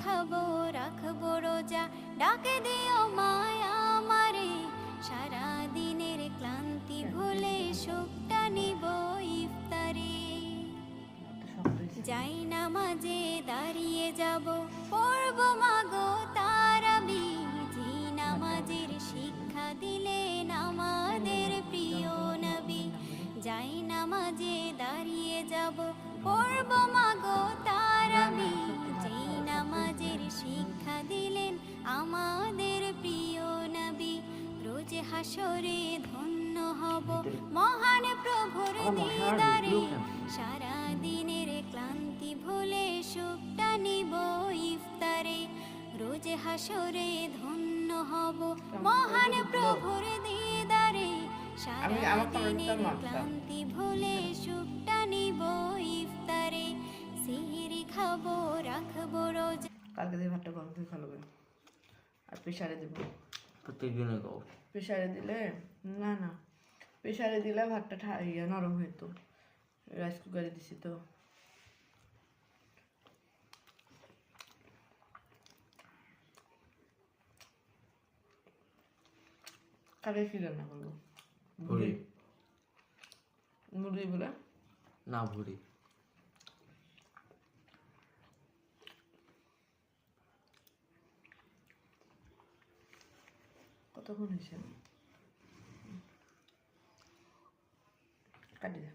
খাবো রাখবো রোজা, ডাকে দিও মায়া আমারে, সারা দিনের ক্লান্তি ভুলে সুখটা নিব ইফতারে। যাই নামাজে দাঁড়িয়ে যাব, পড়ব মাগো তারাবি, যে নামাজের শিক্ষা দিলেন আমাদের প্রিয় নবী। যাই নামাজে দাঁড়িয়ে যাব, পড়ব মাগো তারাবি, যে নামাজের শিক্ষা দিলেন আমাদের প্রিয় নবী। রোজ হাসরে ধন্য হব মহান প্রভুর দিদারে, সারা দিনের ক্লান্তি ভুলে সুখটা নিব ইফতারে। রোজ হাসরে ধন্য হব মহান প্রভুর দিদারে, সারা দিনের ক্লান্তি ভুলে সুখটা নিব ইফতারে। সিহরি খাবো রাখবো রোজা। কালকে দিয়ে ভাতটা গরম করে খাওয়াবেন আর প্রেশারে দেবো। প্রত্যেকদিনে খাও। প্রেশারে দিলে না প্রেশারে দিলে ভাতটা নরম হইতো, রাইস কুকারে দিছি তো। কালকে কি রান্না করবো? ভুড়ি। মুরগি বলে না, ভুড়ি। কতক্ষণ হয়েছে? কাটি দে।